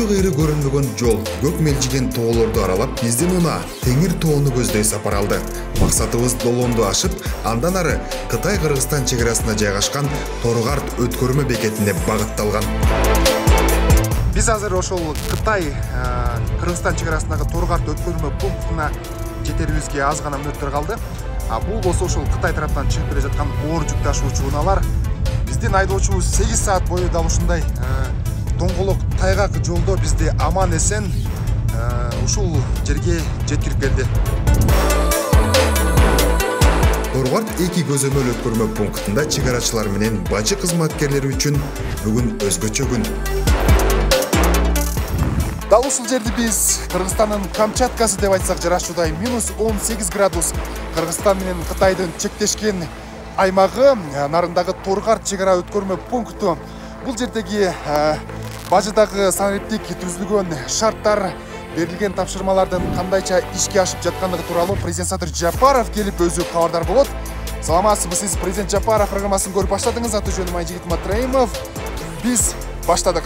учу кыйры көрүнбөгөн жол көк мелжиген тоолорду аралап биздин унаа Теңир тоону көздөй сапар алды. Максатыбыз Долонду ашып, андан ары Кытай-Кыргызстан чекарасына жайгашкан Торгарт өткөрмө бекетине багытталган. Биз азыр ошол Кытай-Кыргызстан чекарасындагы Торгарт өткөрмө пунктуна жетерибизге аз гана мүнөттөр калды. Бул болсо ошол Кытай тараптан чыгып келе жаткан оор жүк ташуучу унаалар. Биздин айдоочубуз 8 саат бою дал ушундай доңголок тайгак жолдо бизди аман эсен ушул жерге жеткирип келди. Торгарт 2 көзөмөл өткөрмө пунктунда чыгарачылар менен бажы кызматкерлери үчүн бүгүн өзгөчө күн. Дал ушул жерди биз Кыргызстандын Камчаткасы деп айтсак жарашуудай -18 градус Кыргызстан менен Кытайдын чектешкен аймагы нарындагы Торгарт чегара өткөрмө пункту. Бул жердеги бажыдагы санариптик түзүлгөн шарттар, берилген тапшырмалардын кандайча ишке ашып жаткандыгы тууралуу президент Садыр Жапаров келип өзү кабардар болот. Саламатсызбы, сиз президент Жапаров программасын көрүп баштадыңыз. Аты жөнүм Айжигит Матраимов. Биз баштадык.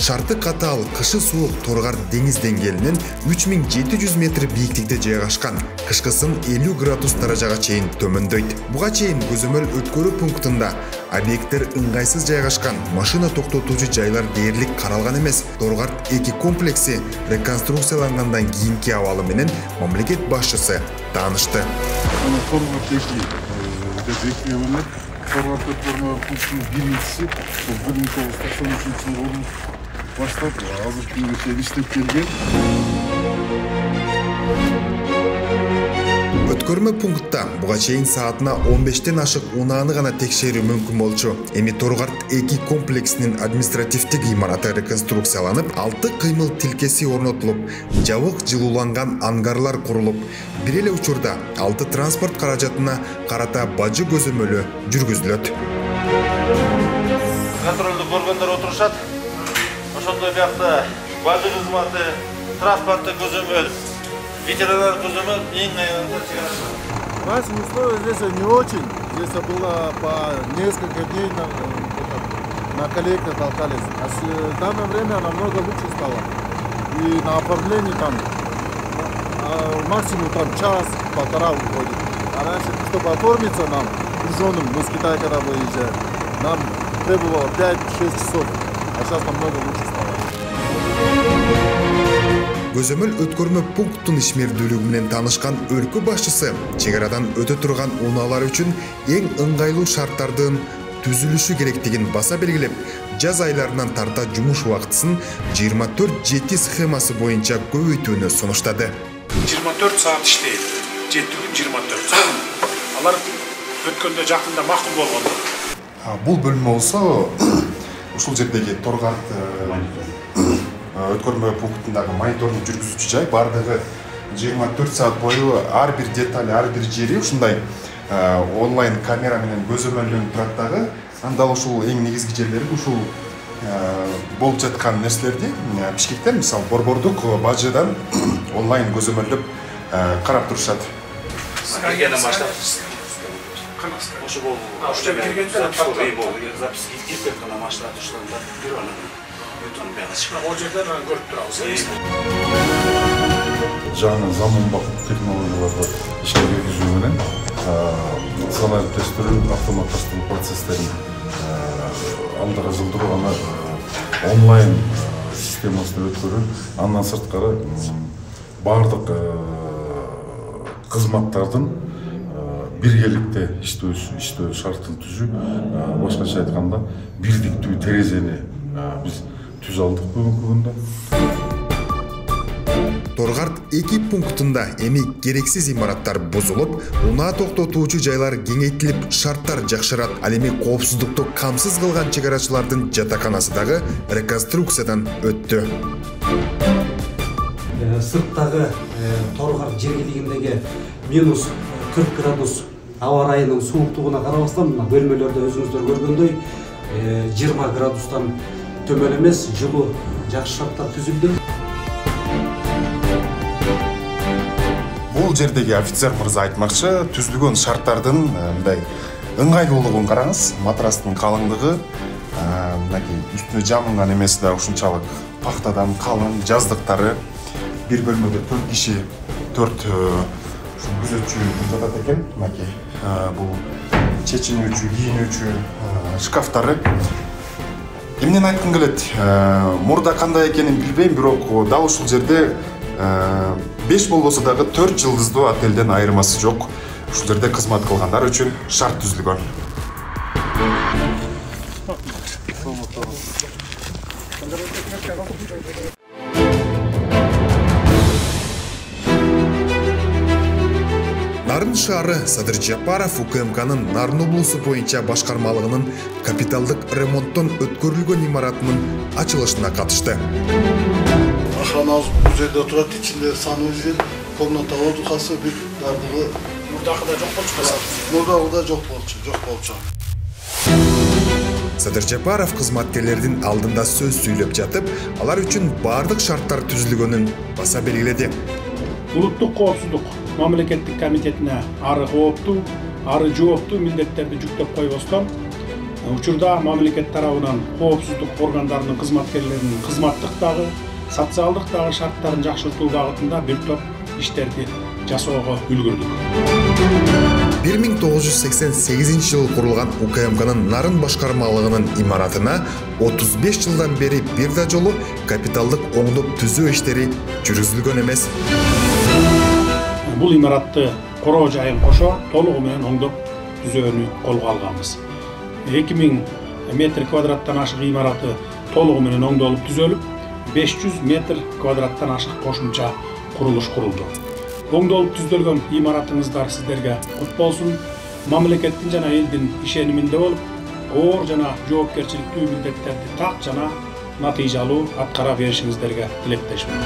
Шарты катаал, кышы суук Торгарт деңиз деңгээлинен 3700 метр бийиктикте жайгашкан. Кышкысын 50 градус даражага чейин төмөндөйт. Буга чейин көзөмөл өткөрүү пунктунда объекттер ыңгайсыз жайгашкан, машина токтотуучу жайлар дээрлик каралган эмес. Торгарт 2 комплекси реконструкциялангандан кийинки абалы менен мамлекет башчысы таанышты. Торгарт 2 пунктунун биринчиси 1993 жылы баштап азыркы күнгө чейин иштеп келген. Өткөрмө пунктта буга чейин саатына 15тен ашык унааны гана текшерүү мүмкүн болчу. Эми Торгарт 2 комплексинин административдик имараты реконструкцияланып, 6 кыймыл тилкеси орнотулуп, жабык жылууланган ангарлар курулуп, бир эле учурда 6 транспорт каражатына карата бажы көзөмөлү жүргүзүлөт. Контролдук органдар отурушат. Ошондой биякта бажы кызматы, транспорттук көзөмөл, ветеринар көзөмөл эң аягында чыгарылат. Наши условия здесь не очень. Здесь было по несколько дней на коллекте толкались. А в данное время намного лучше стало. И на оформлении там максимум час-полтора уходит. А раньше, чтобы оформиться нам, груженным, мы с Китая когда выезжаем, нам требовало 5-6 часов. А сейчас намного лучше стало. Көзөмөл өткөрмө пункттун ишмердүүлүгү менен таанышкан өлкө башчысы чегарадан өтө турган унаалар үчүн эң ыңгайлуу шарттардын түзүлүшү керектигин баса белгилеп, жаз айларынан тарта жумуш убактысын 24/7 схемасы боюнча көбөйтүүнү сунуштады. 24 саат иштейт. 7-24 саат. Алар өткөндө жакында макул болгон. Бул бөлмө болсо ушул жердеги Торгарт өткөрмө пунктундагы мониторинг жүргүзүүчү жай. Бардыгы 24 саат бою ар бир деталь, ар бир жери ушундай онлайн камера менен көзөмөлдөнүп турат дагы. Анда ушул эң негизги жерлери ушул болуп жаткан нерселерди Бишкектен, мисалы борбордук бажыдан онлайн көзөмөлдөп карап турушат. Кайгенен баштап. Ошо болду. Ошо киргенде запись кетип кана машина туштанда бир ана. Ол жерден көрүп турабыз. Жаңы заманбап технологияларды ишке киргизүү менен санариптештирүү, автоматташтыруу процесстерин алдыга жылдыруу, аны онлайн системасына өткөрүү, андан сырткары бардык кызматтардын биргеликте иштөө шартын түзүү, башкача айтканда бирдиктүү терезени биз түз алдык бүгүнкү күндө. Торгарт 2 пунктунда эми керексиз имараттар бузулуп, унаа токтотуучу жайлар кеңейтилип, шарттар жакшырат. Ал эми коопсуздукту камсыз кылган чегарачылардын жатаканасы дагы реконструкциядан өттү. Сырттагы Торгарт жергилигиндеги -40 градус аба ырайынын сууктугуна карабастан, мына бөлмөлөрдө өзүңүздөр көргөндөй 20 градустан төмөн эмес, жылуу жакшы шарттар түзүлдү. Бул жердеги офицер мырза түзүлгөн шарттардын мындай ыңгайлуулугун караңыз. Матрастын калыңдыгы мынакей үстүнө жабылган эмеси да ушунчалык пахтадан калың, жаздыктары. Бир бөлмөдө 4 киши, 4 күзөтчү жатат экен. Мынакей бул чечинүүчү, кийинүүчү шкафтары. Эмнени айткым келет? Мурда кандай экенин билбейм, бирок дал ушул жерде 5 болбосо дагы 4 жылдыздуу отелден айырмасы жок. Ушул жерде кызмат кылгандар үчүн шарт түзүлгөн. Нарын шаары Садыр Жапаров УКМКнын Нарын облусу боюнча башкармалыгынын капиталдык ремонттон өткөрүлгөн имаратынын ачылышына катышты. Охранабыз бул жерде турат, ичинде санузел, комната отдыхасы, бир дардыгы. Мурдагыда жок болчу. Мурдагыда жок болчу. Садыр Жапаров кызматкерлердин алдында сөз сүйлөп жатып, алар үчүн бардык шарттар түзүлгөнүн баса белгиледи. Улуттук коопсуздук мамлекеттик комитетине ары кооптуу, ары жооптуу милдеттерди жүктөп койбостон, учурда мамлекет тарабынан коопсуздук органдарынын кызматкерлеринин кызматтык дагы, социалдык дагы шарттарын жакшыртуу багытында бир топ иштерди жасоого үлгүрдүк. 1988 жылы курулган УКМКнын Нарын башкармалыгынын имаратына 35 жылдан бери бир да жолу капиталдык оңдоп түзөө иштери жүргүзүлгөн эмес. Бул имаратты короо жайын кошо толугу менен оңдоп түзөөнү колго алганбыз. 2000 метр квадраттан ашык имараты толугу менен оңдолуп түзөлүп, 500 метр квадраттан ашык кошумча курулуш курулду. Оңдолуп түзөлгөн имаратыңыздар сиздерге кут болсун. Мамлекеттин жана элдин ишениминде болуп, оор жана жоопкерчиликтүү милдеттерди так жана натыйжалуу аткара беришиңиздерге тилектешмин.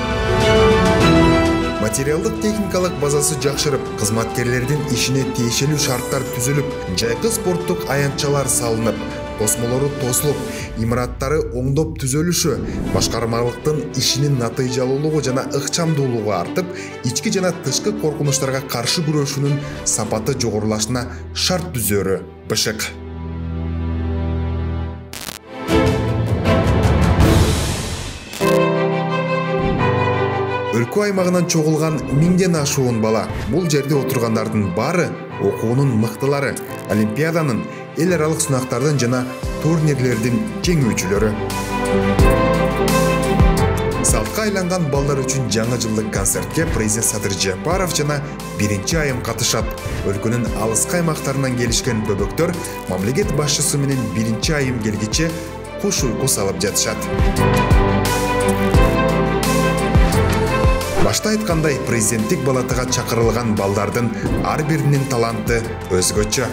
Материалдык техникалык базасы жакшырып, кызматкерлердин ишине тиешелүү шарттар түзүлүп, жайкы спорттук аянтчалар салынып, тосмолору тосулуп, имараттары оңдоп түзөлүшү башкармалыктын ишинин натыйжалуулугу жана ыкчамдуулугу артып, ички жана тышкы коркунучтарга каршы күрөшүүнүн сапаты жогорулашына шарт түзөөрү бышык. Өлкө аймагынан чогулган 1000ден ашуун бала. Бул жерде отургандардын баары окуунун мыктылары, олимпиаданын, эл аралык сынактардын жана турнирлердин жеңүүчүлөрү. Салтка айланган балдар үчүн жаңы жылдык концертке президент Садыр Жапаров жана биринчи айым катышат. Өлкөнүн алыскы аймактарынан келишкен бөбөктөр мамлекет башчысы менен биринчи айым келгиче куш уйку салып жатышат. Башта айткандай, президенттик балатыга чакырылган балдардын ар биринин таланты өзгөчө.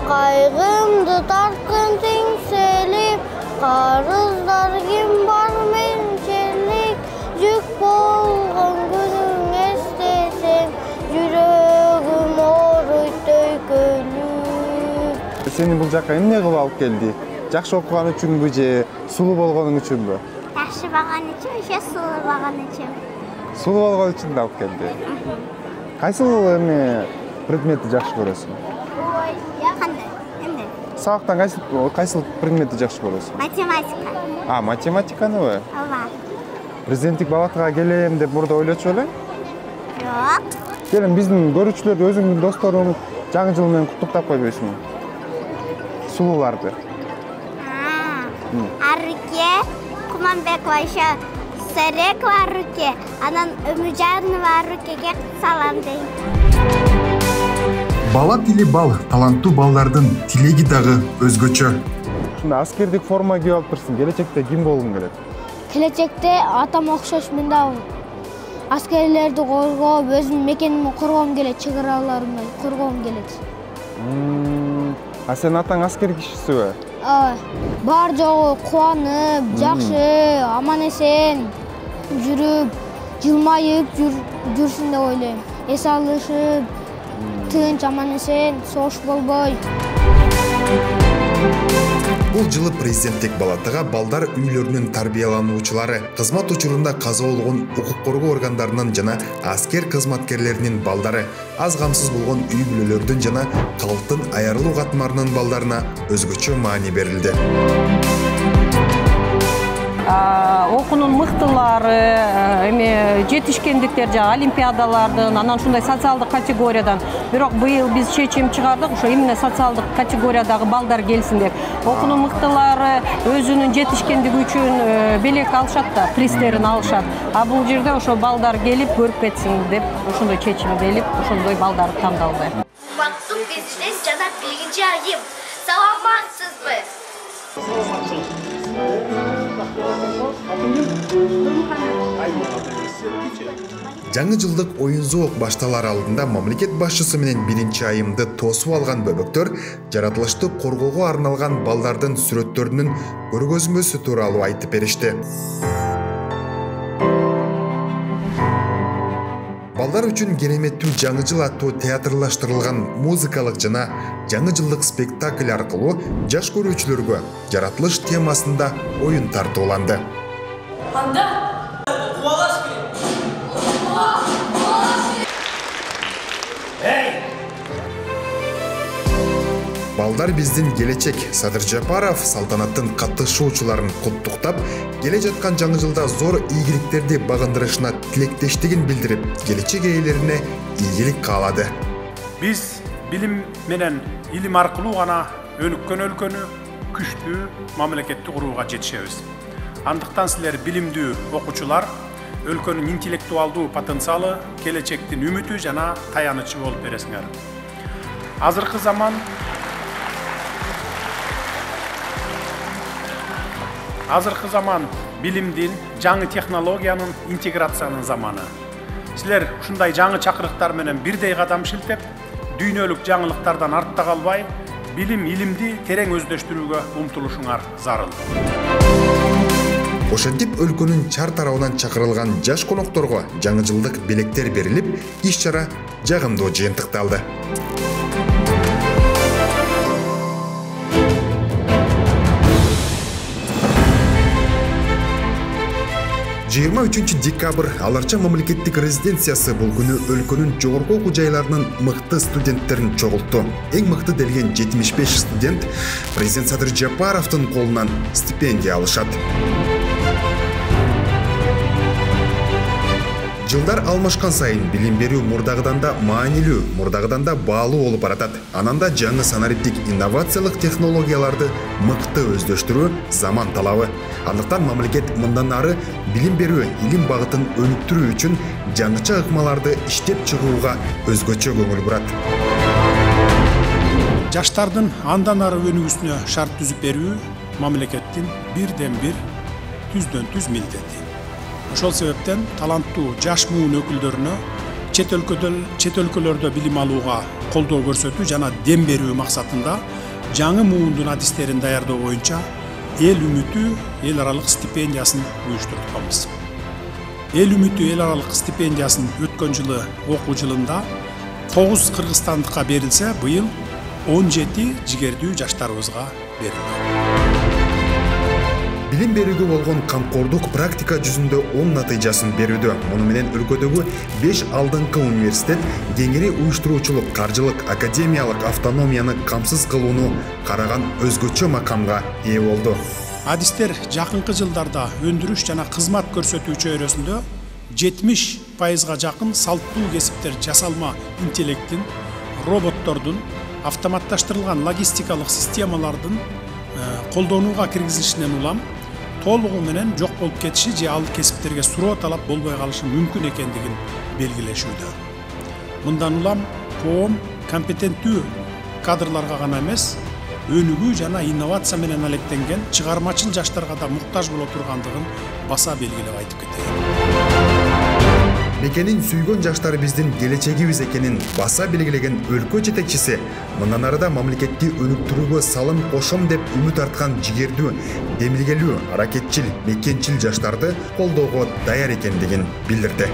Кайгымды тарткын теңселип, карыздар ким бар менчелик, жүк болгон күнүң эстесең, жүрөгүм ооруйт өйкөлүп. Сени бул жака эмне кылып алып келди? Жакшы окуган үчүнбү же сулуу болгонуң үчүнбү? Жакшы баган үчүн, же сулуу баган үчүн? Сулуу болгон үчүн да алып келди. Кайсыл эме предметти жакшы көрөсүң? Ой, кандай? Эмне? Сабактан кайсыл предметти жакшы көрөсүң? Математика. Математиканыбы? Ооба. Президенттик балатыга келем деп мурда ойлочу элең? Жок. Келин биздин көрүүчүлөрдү, өзүңдүн досторуң жаңы жыл менен куттуктап койбойсуңбу? Сулууларды. Аруке, Куманбекова, Сарекова Аруке, анан Өмүжанова Арукеге салам дейм. Бала тили бал, таланттуу балдардын тилеги дагы өзгөчө. Ушунда аскердик форма кийип алып турсуң, келечекте ким болгуң келет? Келечекте атам окшош мен дагы аскерлерди коргоп, өзүмдүн мекенимди коргоом келет, чек араларымды коргоом келет. А сен атаң аскер кишисиби? Бар жогу кубанып, жакшы, аман эсен жүрүп, жылмайып жүрсүн деп ойлойм. Эс алышып, тынч, аман эсен, согуш болбой. Бул жылы президенттик балатыга балдар үйлөрүнүн тарбиялануучулары, кызмат учурунда каза болгон укук коргоо органдарынын жана аскер кызматкерлеринин балдары, аз камсыз болгон үй бүлөлөрдүн жана калктын аярылуу катмарынын балдарына өзгөчө маани берилди. окуунун мыктылары, эми жетишкендиктер жана олимпиадалардын, анан ушундай социалдык категориядан. Бирок быйыл биз чечим чыгардык, ошо именно социалдык категориядагы балдар келсин деп. Окуунун мыктылары өзүнүн жетишкендиги үчүн белек алышат да, приздерин алышат. А бул жерде ошо балдар келип көрүп кетсин деп ошондой чечим келип, ошондой балдарды тандалды. Кымбаттуу президент жана биринчи айым, саламатсызбы? Жаңы жылдык оюн зоок башталар алдында мамлекет башчысы менен биринчи айымды тосуп алган бөбөктөр жаратылышты коргоого арналган балдардын сүрөттөрүнүн көргөзмөсү тууралуу айтып беришти. Балдар үчүн кереметтүү жаңы жыл аттуу театрлаштырылган музыкалык жана жаңы жылдык спектакль аркылуу жаш көрүүчүлөргө жаратылыш темасында оюн тартууланды. Балдар биздин келечек. Садыр Жапаров салтанаттын катышуучуларын куттуктап, келе жаткан жаңы жылда зор ийгиликтерди багындырышына тилектештигин билдирип, келечек ээлерине ийгилик каалады. Биз билим менен илим аркылуу гана өнүккөн өлкөнү күчтүү мамлекетти курууга жетишебиз. Андыктан силер билимдүү окуучулар өлкөнүн интеллектуалдуу потенциалы, келечектин үмүтү жана таянычы болуп бересиңер. Азыркы заман билимдин, жаңы технологиянын интеграциянын заманы. Силер ушундай жаңы чакырыктар менен бирдей кадам шилтеп, дүйнөлүк жаңылыктардан артта калбай, билим илимди терең өздөштүрүүгө умтулушуңар зарыл. Ошентип өлкөнүн чар тарабынан чакырылган жаш конокторго жаңы жылдык белектер берилип, иш-чара жагымдуу жыйынтыкталды. 23 декабрь аларча мамлекеттик резиденциясы бул күнү өлкөнүн жогорку окуу жайларынын мыкты студенттерин чогултту. Эң мыкты делген 75 студент президент Садыр Жапаровдун колунан стипендия алышат. Жылдар алмашкан сайын билим берүү мурдагыдан да маанилүү, мурдагыдан да баалуу болуп баратат. Ананда жаңы санариптик инновациялык технологияларды мыкты өздөштүрүү заман талабы. Андыктан мамлекет мындан ары билим берүү илим багытын өнүктүрүү үчүн жаңыча ыкмаларды иштеп чыгууга өзгөчө көңүл бурат. Жаштардын андан ары өнүгүүсүнө шарт түзүп берүү мамлекеттин бирден бир түздөн түз милдети. Ошол себептен таланттуу жаш муун өкүлдөрүнө чет өлкөлөрдө билим алууга колдоо көрсөтүү жана дем берүү максатында жаңы муундун адистерин даярдоо боюнча эл үмүтү эл аралык стипендиясын уюштуртканбыз. Эл үмүтү эл аралык стипендиясын өткөн жылы окуу жылында 9 кыргызстандыкка берилсе, быйыл 17 жигердүү жаштарыбызга берилди. Билим берүүгө болгон камкордук практика жүзүндө оң натыйжасын берүүдө. Муну менен өлкөдөгү 5 алдыңкы университет кеңири уюштуруучулук, каржылык, академиялык автономияны камсыз кылууну караган өзгөчө макамга ээ болду. Адистер жакынкы жылдарда өндүрүш жана кызмат көрсөтүү чөйрөсүндө 70%га жакын салттуу кесиптер жасалма интеллекттин, роботтордун, автоматташтырылган логистикалык системалардын колдонууга киргизилишинен улам толугу менен жок болуп кетиши же ал кесиптерге суроо талап болбой калышы мүмкүн экендигин белгилешүүдө. Мындан улам коом компетенттүү кадрларга гана эмес, өнүгүү жана инновация менен алектенген чыгармачыл жаштарга да муктаж боло тургандыгын баса белгилеп айтып кетейин. Мекенин сүйгөн жаштар биздин келечегибиз экенин баса белгилеген өлкө жетекчиси мындан арыда мамлекетти өнүктүрүүгө салым кошом деп үмүт арткан жигердүү, демилгелүү, аракетчил, мекенчил жаштарды колдоого даяр экендигин билдирди.